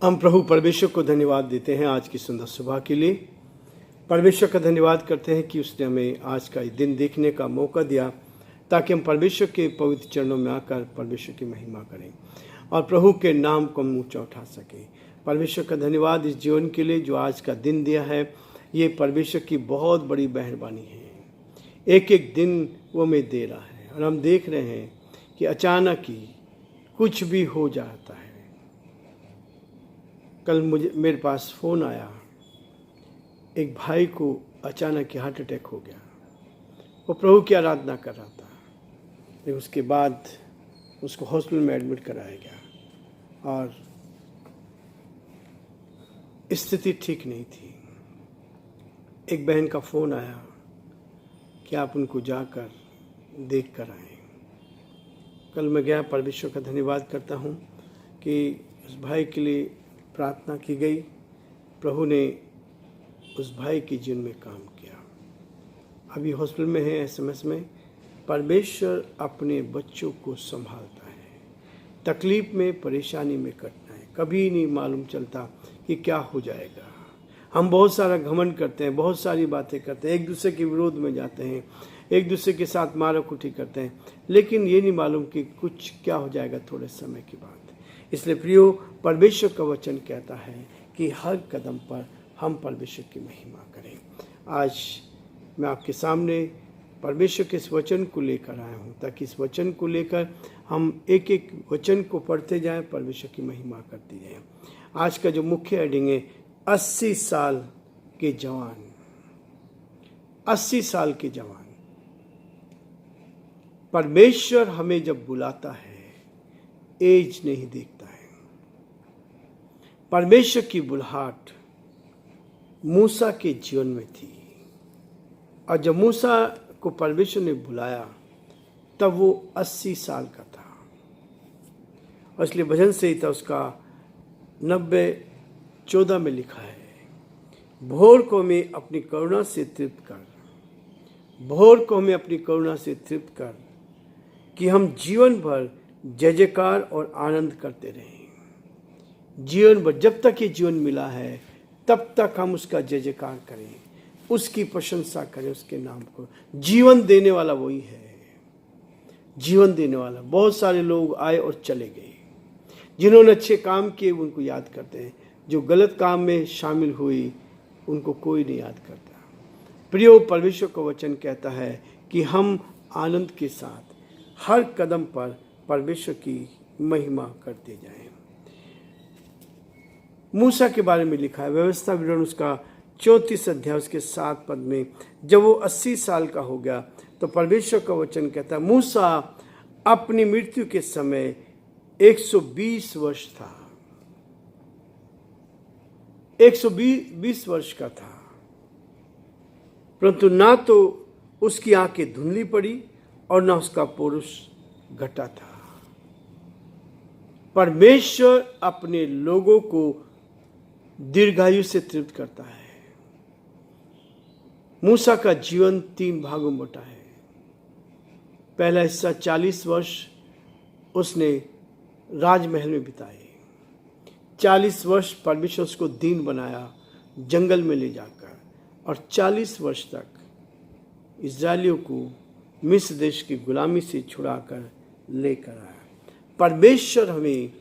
हम प्रभु परमेश्वर को धन्यवाद देते हैं आज की सुंदर सुबह के लिए। परमेश्वर का धन्यवाद करते हैं कि उसने हमें आज का दिन देखने का मौका दिया ताकि हम परमेश्वर के पवित्र चरणों में आकर परमेश्वर की महिमा करें और प्रभु के नाम को हम ऊंचा उठा सकें। परमेश्वर का धन्यवाद इस जीवन के लिए जो आज का दिन दिया है। ये परमेश्वर की बहुत बड़ी मेहरबानी है। एक एक दिन वो हमें दे रहा है और हम देख रहे हैं कि अचानक ही कुछ भी हो जाता है। कल मेरे पास फ़ोन आया, एक भाई को अचानक ही हार्ट अटैक हो गया। वो प्रभु की आराधना कर रहा था, लेकिन उसके बाद उसको हॉस्पिटल में एडमिट कराया गया और स्थिति ठीक नहीं थी। एक बहन का फ़ोन आया कि आप उनको जाकर देख कर आएँ। कल मैं गया। परमेश्वर का धन्यवाद करता हूँ कि उस भाई के लिए प्रार्थना की गई। प्रभु ने उस भाई के जीवन में काम किया। अभी हॉस्पिटल में है। एसएमएस में परमेश्वर अपने बच्चों को संभालता है। तकलीफ में, परेशानी में कटना है, कभी नहीं मालूम चलता कि क्या हो जाएगा। हम बहुत सारा घमंड करते हैं, बहुत सारी बातें करते हैं, एक दूसरे के विरोध में जाते हैं, एक दूसरे के साथ माराकुटी करते हैं, लेकिन ये नहीं मालूम कि कुछ क्या हो जाएगा थोड़े समय के बाद। इसलिए प्रियो, परमेश्वर का वचन कहता है कि हर कदम पर हम परमेश्वर की महिमा करें। आज मैं आपके सामने परमेश्वर के इस वचन को लेकर आया हूँ ताकि इस वचन को लेकर हम एक एक वचन को पढ़ते जाएं, परमेश्वर की महिमा करते जाएं। आज का जो मुख्य हेडिंग है 80 साल के जवान। 80 साल के जवान। परमेश्वर हमें जब बुलाता है एज नहीं देखता है। परमेश्वर की बुलाहट मूसा के जीवन में थी और जब मूसा को परमेश्वर ने बुलाया तब वो 80 साल का था। और इसलिए भजन संहिता उसका 90:14 में लिखा है, भोर को हमें अपनी करुणा से तृप्त कर, भोर को हमें अपनी करुणा से तृप्त कर कि हम जीवन भर जय जयकार और आनंद करते रहें। जीवन भर, जब तक ये जीवन मिला है तब तक हम उसका जय जयकार करें, उसकी प्रशंसा करें, उसके नाम को। जीवन देने वाला वही है, जीवन देने वाला। बहुत सारे लोग आए और चले गए। जिन्होंने अच्छे काम किए उनको याद करते हैं, जो गलत काम में शामिल हुई उनको कोई नहीं याद करता। प्रियो, परमेश्वर का वचन कहता है कि हम आनंद के साथ हर कदम पर परमेश्वर की महिमा करते जाएं। मूसा के बारे में लिखा है व्यवस्था विवरण उसका 34 अध्याय उसके 7 पद में, जब वो 80 साल का हो गया तो परमेश्वर का वचन कहता है, मूसा अपनी मृत्यु के समय 120 वर्ष था। 120 वर्ष का था, परंतु ना तो उसकी आंखें धुंधली पड़ी और ना उसका पुरुष घटा था। परमेश्वर अपने लोगों को दीर्घायु से तृप्त करता है। मूसा का जीवन 3 भागों में बटा है। पहला हिस्सा 40 वर्ष उसने राजमहल में बिताए। 40 वर्ष परमेश्वर उसको दीन बनाया जंगल में ले जाकर, और 40 वर्ष तक इस्राएलियों को मिस्र देश की गुलामी से छुड़ाकर लेकर आया। परमेश्वर हमें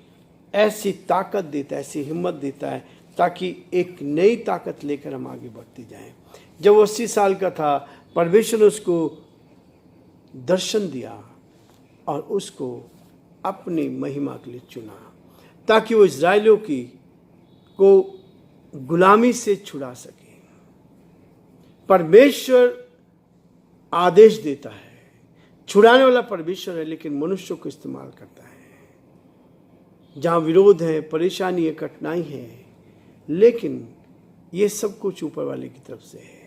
ऐसी ताकत देता है, ऐसी हिम्मत देता है ताकि एक नई ताकत लेकर हम आगे बढ़ते जाएं। जब वो 80 साल का था, परमेश्वर ने उसको दर्शन दिया और उसको अपनी महिमा के लिए चुना ताकि वो इस्राएलियों को गुलामी से छुड़ा सके। परमेश्वर आदेश देता है, छुड़ाने वाला परमेश्वर है, लेकिन मनुष्यों को इस्तेमाल करता है। जहाँ विरोध है, परेशानी है, कठिनाई है, लेकिन ये सब कुछ ऊपर वाले की तरफ से है।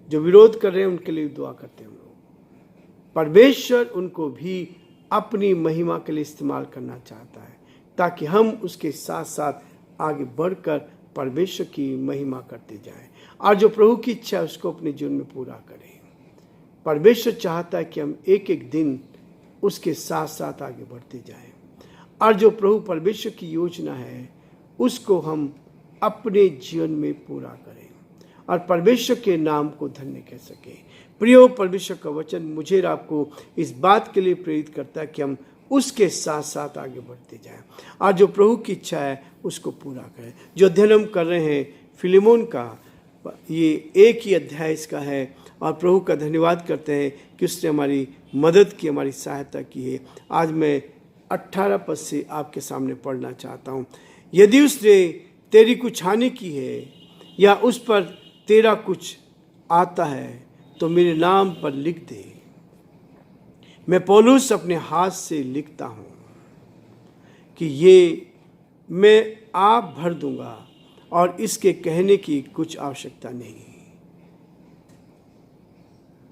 जो विरोध कर रहे हैं उनके लिए दुआ करते हैं हम लोग। परमेश्वर उनको भी अपनी महिमा के लिए इस्तेमाल करना चाहता है ताकि हम उसके साथ साथ आगे बढ़कर परमेश्वर की महिमा करते जाएं और जो प्रभु की इच्छा है उसको अपने जीवन में पूरा करें। परमेश्वर चाहता है कि हम एक एक दिन उसके साथ साथ आगे बढ़ते जाएं और जो प्रभु परमेश्वर की योजना है उसको हम अपने जीवन में पूरा करें और परमेश्वर के नाम को धन्य कह सकें। प्रियो, परमेश्वर का वचन मुझे और आपको इस बात के लिए प्रेरित करता है कि हम उसके साथ साथ आगे बढ़ते जाएं और जो प्रभु की इच्छा है उसको पूरा करें। जो अध्ययन हम कर रहे हैं फिलिमोन का, ये एक ही अध्याय इसका है और प्रभु का धन्यवाद करते हैं कि उसने हमारी मदद की, हमारी सहायता की है। आज मैं 18 पद से आपके सामने पढ़ना चाहता हूँ। यदि उसने तेरी कुछ हानि की है या उस पर तेरा कुछ आता है तो मेरे नाम पर लिख दे। मैं पौलुस अपने हाथ से लिखता हूँ कि ये मैं आप भर दूंगा और इसके कहने की कुछ आवश्यकता नहीं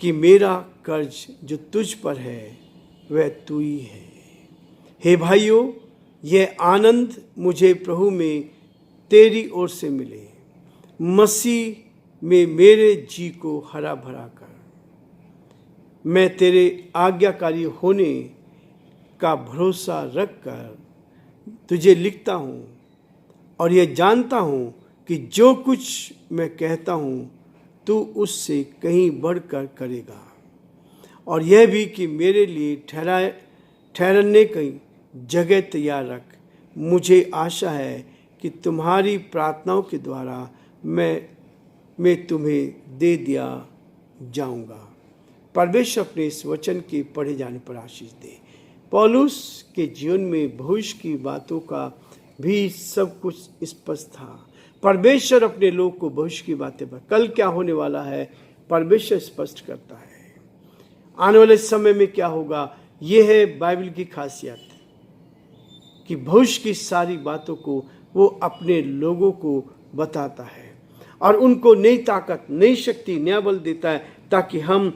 कि मेरा कर्ज जो तुझ पर है वह तू ही है। हे भाइयों, यह आनंद मुझे प्रभु में तेरी ओर से मिले। मसीह में मेरे जी को हरा भरा कर मैं तेरे आज्ञाकारी होने का भरोसा रखकर तुझे लिखता हूँ और यह जानता हूँ कि जो कुछ मैं कहता हूँ तू उससे कहीं बढ़कर करेगा, और यह भी कि मेरे लिए ठहरने की जगह तैयार रख। मुझे आशा है कि तुम्हारी प्रार्थनाओं के द्वारा मैं तुम्हें दे दिया जाऊंगा। परमेश्वर अपने इस वचन के पढ़े जाने पर आशीष दे। पौलुस के जीवन में भविष्य की बातों का भी सब कुछ स्पष्ट था। परमेश्वर अपने लोग को भविष्य की बातें पर, कल क्या होने वाला है, परमेश्वर स्पष्ट करता है। आने वाले समय में क्या होगा, यह है बाइबल की खासियत कि भविष्य की सारी बातों को वो अपने लोगों को बताता है और उनको नई ताकत, नई शक्ति, नया बल देता है, ताकि हम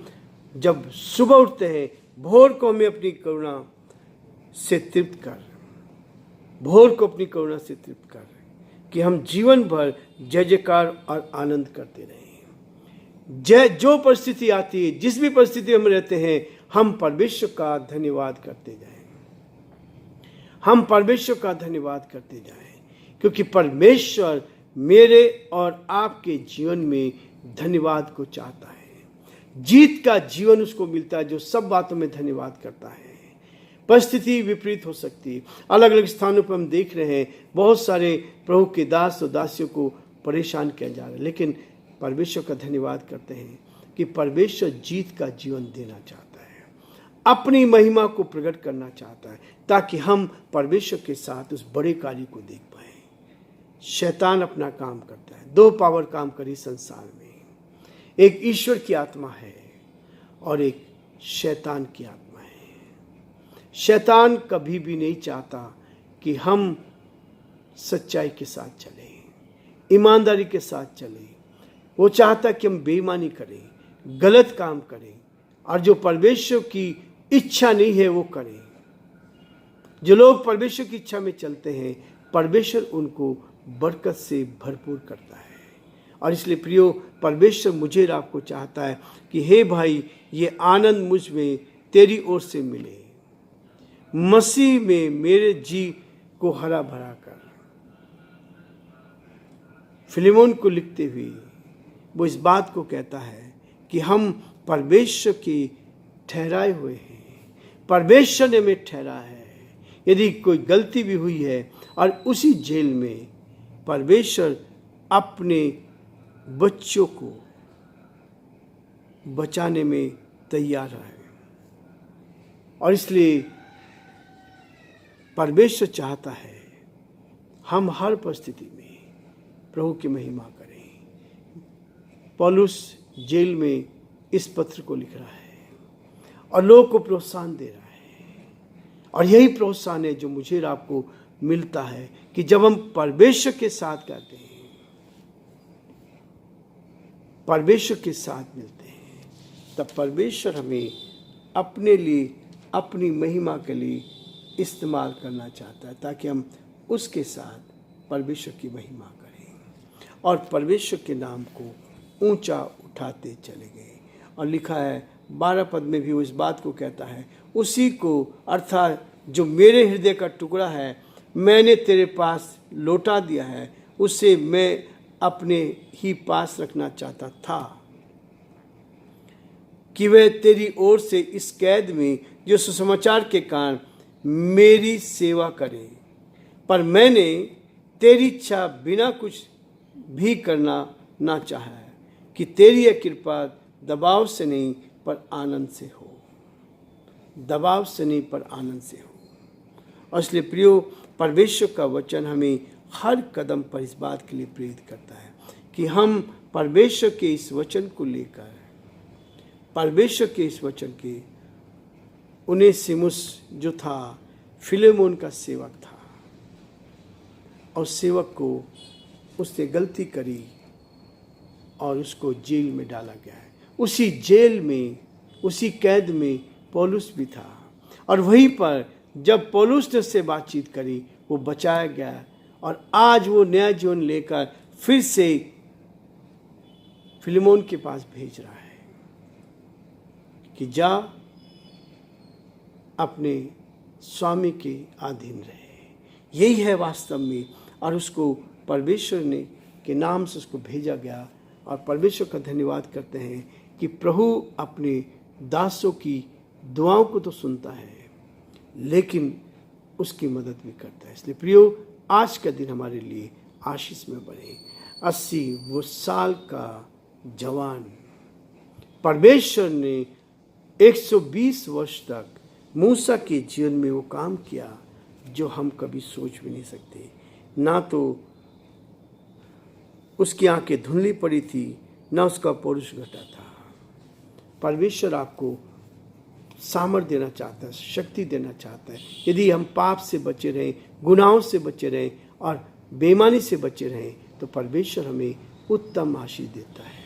जब सुबह उठते हैं, भोर को हमें अपनी करुणा से तृप्त कर, भोर को अपनी करुणा से तृप्त कर, कि हम जीवन भर जय जयकार और आनंद करते रहें। जो परिस्थिति आती है, जिस भी परिस्थिति में रहते हैं, हम परमेश्वर का धन्यवाद करते जाएं। हम परमेश्वर का धन्यवाद करते जाएं, क्योंकि परमेश्वर मेरे और आपके जीवन में धन्यवाद को चाहता है। जीत का जीवन उसको मिलता है जो सब बातों में धन्यवाद करता है। परिस्थिति विपरीत हो सकती है। अलग अलग स्थानों पर हम देख रहे हैं बहुत सारे प्रभु के दास और दासियों को परेशान किया जा रहा है, लेकिन परमेश्वर का धन्यवाद करते हैं कि परमेश्वर जीत का जीवन देना चाहता है, अपनी महिमा को प्रकट करना चाहता है, ताकि हम परमेश्वर के साथ उस बड़े कार्य को देख पाए। शैतान अपना काम करता है, दो पावर काम करी संसार में, एक ईश्वर की आत्मा है और एक शैतान की आत्मा है। शैतान कभी भी नहीं चाहता कि हम सच्चाई के साथ चलें, ईमानदारी के साथ चलें। वो चाहता कि हम बेईमानी करें, गलत काम करें और जो परमेश्वर की इच्छा नहीं है वो करें। जो लोग परमेश्वर की इच्छा में चलते हैं, परमेश्वर उनको बरकत से भरपूर करता है। और इसलिए प्रियो, परमेश्वर मुझे और आपको चाहता है कि हे भाई, ये आनंद मुझ में तेरी ओर से मिले। मसीह में मेरे जी को हरा भरा कर। फिलिमोन को लिखते हुए वो इस बात को कहता है कि हम परमेश्वर के ठहराए हुए हैं, परमेश्वर ने हमें ठहरा है। यदि कोई गलती भी हुई है और उसी जेल में परमेश्वर अपने बच्चों को बचाने में तैयार है, और इसलिए परमेश्वर चाहता है हम हर परिस्थिति में प्रभु की महिमा करें। पौलुस जेल में इस पत्र को लिख रहा है और लोगों को प्रोत्साहन दे रहा है, और यही प्रोत्साहन है जो मुझे और आपको मिलता है कि जब हम परमेश्वर के साथ कहते हैं, परमेश्वर के साथ मिलते हैं, तब परमेश्वर हमें अपने लिए, अपनी महिमा के लिए इस्तेमाल करना चाहता है, ताकि हम उसके साथ परमेश्वर की महिमा करें और परमेश्वर के नाम को ऊंचा उठाते चले गए। और लिखा है 12 पद में भी वो इस बात को कहता है, उसी को अर्थात जो मेरे हृदय का टुकड़ा है मैंने तेरे पास लौटा दिया है, उसे मैं अपने ही पास रखना चाहता था कि वह तेरी ओर से इस कैद में जो सुसमाचार के कारण मेरी सेवा करे। पर मैंने तेरी इच्छा बिना कुछ भी करना ना चाहा कि तेरी यह कृपा दबाव से नहीं पर आनंद से हो, दबाव से नहीं पर आनंद से हो। और इसलिए प्रियो, परमेश्वर का वचन हमें हर कदम पर इस बात के लिए प्रेरित करता है कि हम परमेश्वर के इस वचन को लेकर, परमेश्वर के इस वचन के, उनेसिमुस जो था फिलेमोन का सेवक था और सेवक को उसने गलती करी और उसको जेल में डाला गया है। उसी जेल में, उसी कैद में पौलुस भी था और वहीं पर जब पौलुस ने उससे बातचीत करी वो बचाया गया और आज वो नया जीवन लेकर फिर से फिलेमोन के पास भेज रहा है कि जा अपने स्वामी के अधीन रहे। यही है वास्तव में, और उसको परमेश्वर ने के नाम से उसको भेजा गया। और परमेश्वर का धन्यवाद करते हैं कि प्रभु अपने दासों की दुआओं को तो सुनता है लेकिन उसकी मदद भी करता है। इसलिए प्रियो, आज का दिन हमारे लिए आशीष में बने। 80 वो साल का जवान, परमेश्वर ने 120 वर्ष तक मूसा के जीवन में वो काम किया जो हम कभी सोच भी नहीं सकते। ना तो उसकी आंखें धुंधली पड़ी थी, ना उसका पौरुष घटा था। परमेश्वर आपको सामर्थ्य देना चाहता है, शक्ति देना चाहता है। यदि हम पाप से बचे रहें, गुनाहों से बचे रहें और बेईमानी से बचे रहें तो परमेश्वर हमें उत्तम आशीष देता है।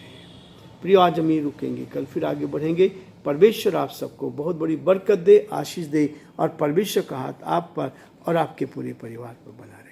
प्रिय, आज हम ही रुकेंगे, कल फिर आगे बढ़ेंगे। परमेश्वर आप सबको बहुत बड़ी बरकत दे, आशीष दे और परमेश्वर का हाथ आप पर और आपके पूरे परिवार पर बना रहे।